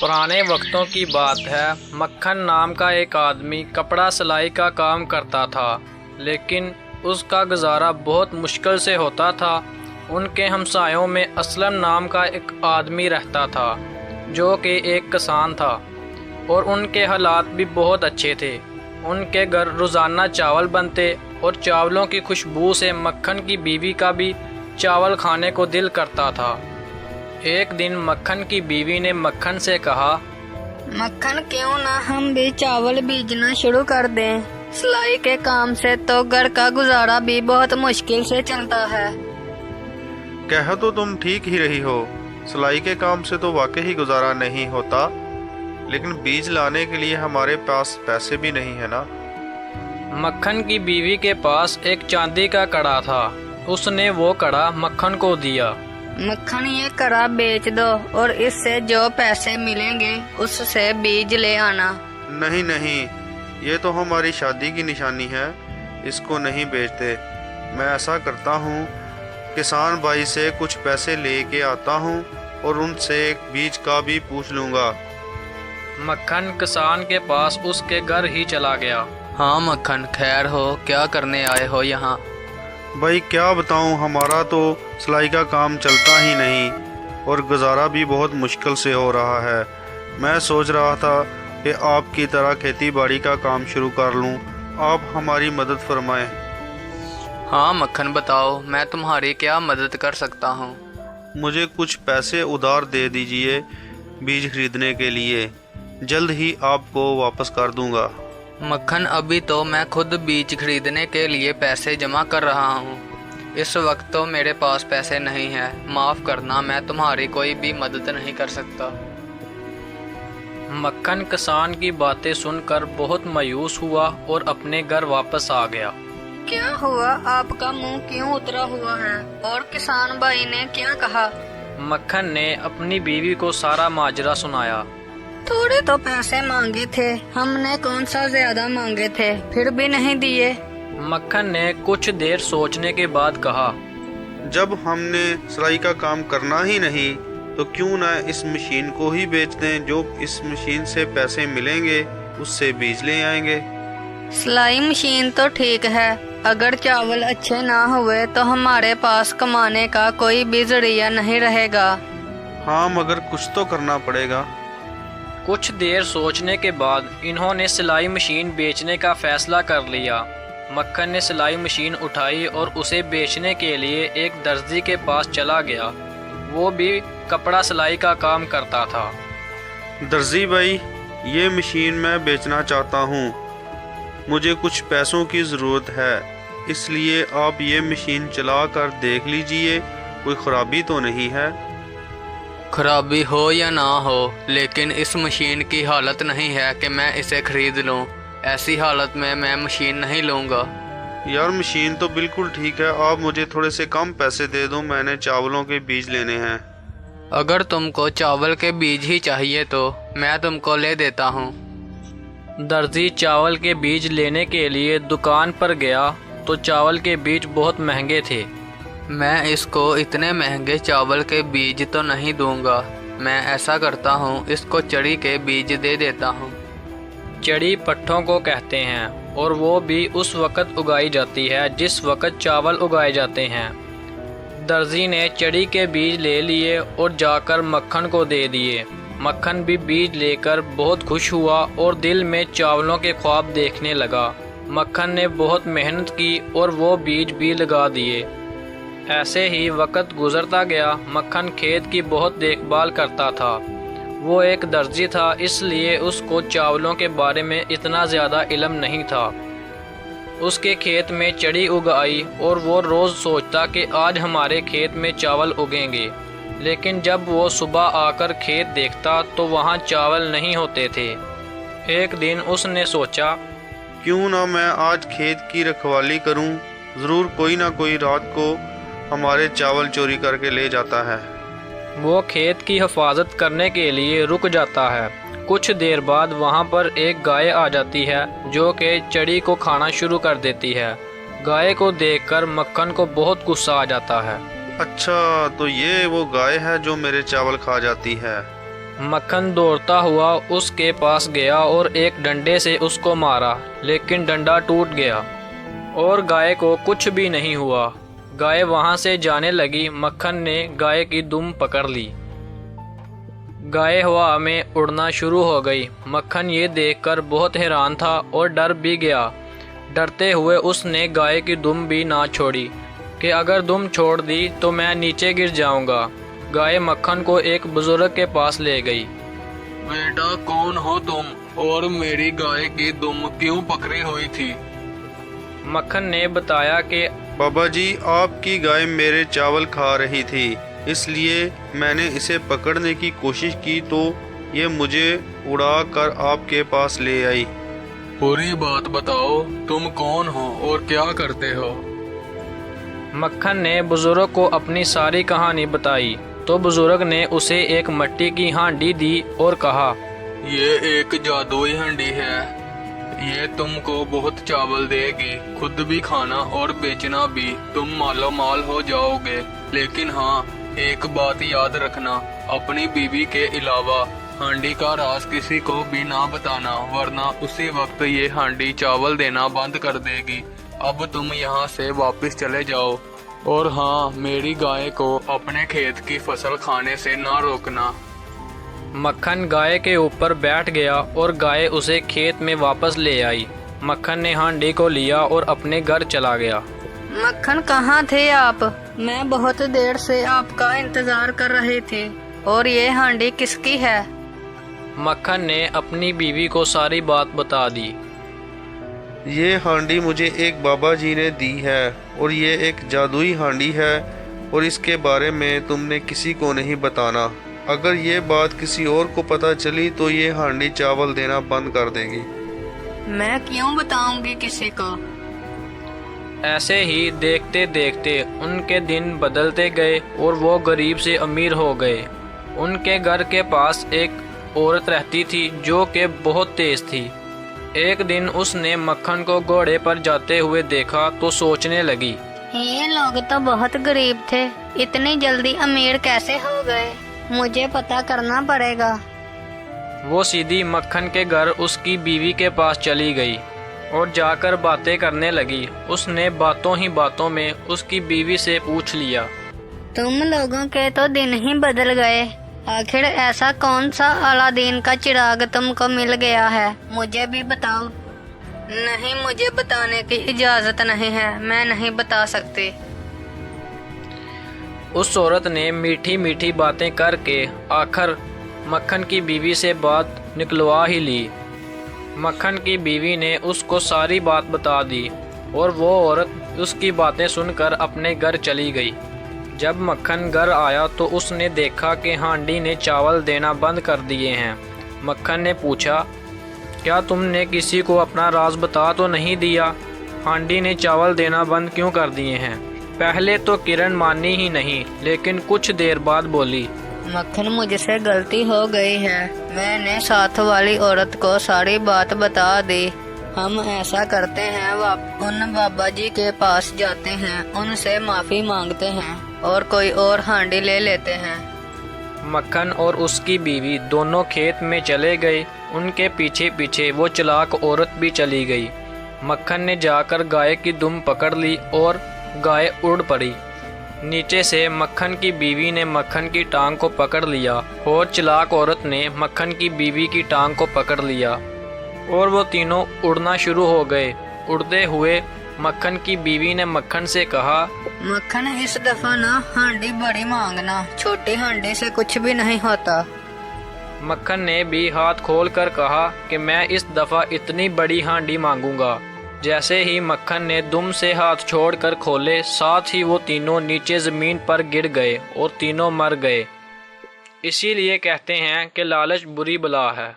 पुराने वक्तों की बात है। मक्खन नाम का एक आदमी कपड़ा सिलाई का काम करता था, लेकिन उसका गुजारा बहुत मुश्किल से होता था। उनके हमसायों में असलम नाम का एक आदमी रहता था, जो कि एक किसान था, और उनके हालात भी बहुत अच्छे थे। उनके घर रोज़ाना चावल बनते और चावलों की खुशबू से मक्खन की बीवी का भी चावल खाने को दिल करता था। एक दिन मक्खन की बीवी ने मक्खन से कहा, मक्खन, क्यों ना हम भी चावल बीजना शुरू कर दें। सिलाई के काम से तो घर का गुजारा भी बहुत मुश्किल से चलता है। कह तो तुम ठीक ही रही हो, सिलाई के काम से तो वाकई ही गुजारा नहीं होता, लेकिन बीज लाने के लिए हमारे पास पैसे भी नहीं है ना। मक्खन की बीवी के पास एक चांदी का कड़ा था। उसने वो कड़ा मक्खन को दिया। मक्खन, ये कड़ा बेच दो और इससे जो पैसे मिलेंगे उससे बीज ले आना। नहीं नहीं, ये तो हमारी शादी की निशानी है, इसको नहीं बेचते। मैं ऐसा करता हूँ, किसान भाई से कुछ पैसे लेके आता हूँ और उनसे एक बीज का भी पूछ लूँगा। मक्खन किसान के पास उसके घर ही चला गया। हाँ मक्खन, खैर हो, क्या करने आए हो यहाँ? भाई क्या बताऊँ, हमारा तो सिलाई का काम चलता ही नहीं और गुजारा भी बहुत मुश्किल से हो रहा है। मैं सोच रहा था कि आपकी तरह खेती बाड़ी का काम शुरू कर लूँ, आप हमारी मदद फरमाएं। हाँ मक्खन, बताओ, मैं तुम्हारी क्या मदद कर सकता हूँ? मुझे कुछ पैसे उधार दे दीजिए बीज खरीदने के लिए, जल्द ही आपको वापस कर दूंगा। मक्खन, अभी तो मैं खुद बीज खरीदने के लिए पैसे जमा कर रहा हूँ। इस वक्त तो मेरे पास पैसे नहीं हैं। माफ़ करना, मैं तुम्हारी कोई भी मदद नहीं कर सकता। मक्खन किसान की बातें सुनकर बहुत मायूस हुआ और अपने घर वापस आ गया। क्या हुआ, आपका मुंह क्यों उतरा हुआ है? और किसान भाई ने क्या कहा? मक्खन ने अपनी बीवी को सारा माजरा सुनाया। थोड़े तो पैसे मांगे थे, हमने कौन सा ज्यादा मांगे थे, फिर भी नहीं दिए। मक्खन ने कुछ देर सोचने के बाद कहा, जब हमने सिलाई का काम करना ही नहीं तो क्यों ना इस मशीन को ही बेच दें। जो इस मशीन से पैसे मिलेंगे उससे बीज ले आएंगे। सिलाई मशीन तो ठीक है, अगर चावल अच्छे ना हुए तो हमारे पास कमाने का कोई भी जरिया नहीं रहेगा। हाँ, मगर कुछ तो करना पड़ेगा। कुछ देर सोचने के बाद इन्होंने सिलाई मशीन बेचने का फैसला कर लिया। मक्खन ने सिलाई मशीन उठाई और उसे बेचने के लिए एक दर्जी के पास चला गया। वो भी कपड़ा सिलाई का काम करता था। दर्जी भाई, ये मशीन मैं बेचना चाहता हूँ, मुझे कुछ पैसों की ज़रूरत है, इसलिए आप ये मशीन चला कर देख लीजिए, कोई ख़राबी तो नहीं है। खराबी हो या ना हो, लेकिन इस मशीन की हालत नहीं है कि मैं इसे खरीद लूं। ऐसी हालत में मैं मशीन नहीं लूँगा। यार, मशीन तो बिल्कुल ठीक है, आप मुझे थोड़े से कम पैसे दे दो, मैंने चावलों के बीज लेने हैं। अगर तुमको चावल के बीज ही चाहिए तो मैं तुमको ले देता हूँ। दर्जी चावल के बीज लेने के लिए दुकान पर गया तो चावल के बीज बहुत महंगे थे। मैं इसको इतने महंगे चावल के बीज तो नहीं दूंगा। मैं ऐसा करता हूँ, इसको चड़ी के बीज दे देता हूँ। चड़ी पट्ठों को कहते हैं और वो भी उस वक़्त उगाई जाती है जिस वक़्त चावल उगाए जाते हैं। दर्जी ने चड़ी के बीज ले लिए और जाकर मक्खन को दे दिए। मक्खन भी बीज लेकर बहुत खुश हुआ और दिल में चावलों के ख्वाब देखने लगा। मक्खन ने बहुत मेहनत की और वो बीज भी लगा दिए। ऐसे ही वक़्त गुजरता गया। मक्खन खेत की बहुत देखभाल करता था। वो एक दर्जी था, इसलिए उसको चावलों के बारे में इतना ज़्यादा इल्म नहीं था। उसके खेत में चड़ी उग आई और वो रोज़ सोचता कि आज हमारे खेत में चावल उगेंगे, लेकिन जब वो सुबह आकर खेत देखता तो वहाँ चावल नहीं होते थे। एक दिन उसने सोचा, क्यों ना मैं आज खेत की रखवाली करूं, ज़रूर कोई ना कोई रात को हमारे चावल चोरी करके ले जाता है। वो खेत की हिफाजत करने के लिए रुक जाता है। कुछ देर बाद वहाँ पर एक गाय आ जाती है जो कि चड़ी को खाना शुरू कर देती है। गाय को देखकर मक्खन को बहुत गुस्सा आ जाता है। अच्छा, तो ये वो गाय है जो मेरे चावल खा जाती है। मक्खन दौड़ता हुआ उसके पास गया और एक डंडे से उसको मारा, लेकिन डंडा टूट गया और गाय को कुछ भी नहीं हुआ। गाय वहां से जाने लगी। मक्खन ने गाय की दुम पकड़ ली। गाय हवा में उड़ना शुरू हो गई। मक्खन ये देखकर बहुत हैरान था और डर भी गया। डरते हुए उसने गाय की दुम भी ना छोड़ी कि अगर दुम छोड़ दी तो मैं नीचे गिर जाऊंगा। गाय मक्खन को एक बुजुर्ग के पास ले गई। बेटा, कौन हो तुम और मेरी गाय की दुम क्यों पकड़ी हुई थी? मक्खन ने बताया कि बाबा जी, आपकी गाय मेरे चावल खा रही थी, इसलिए मैंने इसे पकड़ने की कोशिश की तो ये मुझे उड़ा कर आपके पास ले आई। पूरी बात बताओ, तुम कौन हो और क्या करते हो? मक्खन ने बुजुर्ग को अपनी सारी कहानी बताई तो बुजुर्ग ने उसे एक मिट्टी की हांडी दी और कहा, ये एक जादुई हांडी है। ये तुमको बहुत चावल देगी, खुद भी खाना और बेचना भी। तुम मालो माल हो जाओगे। लेकिन हाँ, एक बात याद रखना, अपनी बीवी के अलावा हांडी का राज किसी को भी ना बताना, वरना उसी वक्त ये हांडी चावल देना बंद कर देगी। अब तुम यहाँ से वापस चले जाओ। और हाँ, मेरी गाय को अपने खेत की फसल खाने से ना रोकना। मक्खन गाय के ऊपर बैठ गया और गाय उसे खेत में वापस ले आई। मक्खन ने हांडी को लिया और अपने घर चला गया। मक्खन, कहाँ थे आप? मैं बहुत देर से आपका इंतजार कर रही थी। और ये हांडी किसकी है? मक्खन ने अपनी बीवी को सारी बात बता दी। ये हांडी मुझे एक बाबा जी ने दी है और ये एक जादुई हांडी है और इसके बारे में तुमने किसी को नहीं बताना। अगर ये बात किसी और को पता चली तो ये हांडी चावल देना बंद कर देगी। मैं क्यों बताऊंगी किसी को? ऐसे ही देखते देखते उनके दिन बदलते गए और वो गरीब से अमीर हो गए। उनके घर के पास एक औरत रहती थी जो कि बहुत तेज थी। एक दिन उसने मक्खन को घोड़े पर जाते हुए देखा तो सोचने लगी, ये लोग तो बहुत गरीब थे, इतनी जल्दी अमीर कैसे हो गए? मुझे पता करना पड़ेगा। वो सीधी मक्खन के घर उसकी बीवी के पास चली गई और जाकर बातें करने लगी। उसने बातों ही बातों में उसकी बीवी से पूछ लिया, तुम लोगों के तो दिन ही बदल गए। आखिर ऐसा कौन सा अलादीन का चिराग तुमको मिल गया है? मुझे भी बताओ। नहीं, मुझे बताने की इजाजत नहीं है, मैं नहीं बता सकती। उस औरत ने मीठी मीठी बातें करके आखिर मक्खन की बीवी से बात निकलवा ही ली। मक्खन की बीवी ने उसको सारी बात बता दी और वो औरत उसकी बातें सुनकर अपने घर चली गई। जब मक्खन घर आया तो उसने देखा कि हांडी ने चावल देना बंद कर दिए हैं। मक्खन ने पूछा, क्या तुमने किसी को अपना राज बता तो नहीं दिया? हांडी ने चावल देना बंद क्यों कर दिए हैं? पहले तो किरण मानी ही नहीं, लेकिन कुछ देर बाद बोली, मक्खन, मुझसे गलती हो गई है। मैंने साथ वाली औरत को सारी बात बता दी। हम ऐसा करते हैं, उन बाबा जी के पास जाते हैं, उनसे माफी मांगते हैं और कोई और हांडी ले लेते हैं। मक्खन और उसकी बीवी दोनों खेत में चले गए। उनके पीछे पीछे वो चालाक औरत भी चली गई। मक्खन ने जाकर गाय की दुम पकड़ ली और गाय उड़ पड़ी। नीचे से मक्खन की बीवी ने मक्खन की टांग को पकड़ लिया और चालाक औरत ने मक्खन की बीवी की टांग को पकड़ लिया और वो तीनों उड़ना शुरू हो गए। उड़ते हुए मक्खन की बीवी ने मक्खन से कहा, मक्खन, इस दफा ना हांडी बड़ी मांगना, छोटी हांडी से कुछ भी नहीं होता। मक्खन ने भी हाथ खोल कर कहा कि मैं इस दफा इतनी बड़ी हांडी मांगूंगा। जैसे ही मक्खन ने दुम से हाथ छोड़कर खोले, साथ ही वो तीनों नीचे जमीन पर गिर गए और तीनों मर गए। इसीलिए कहते हैं कि लालच बुरी बला है।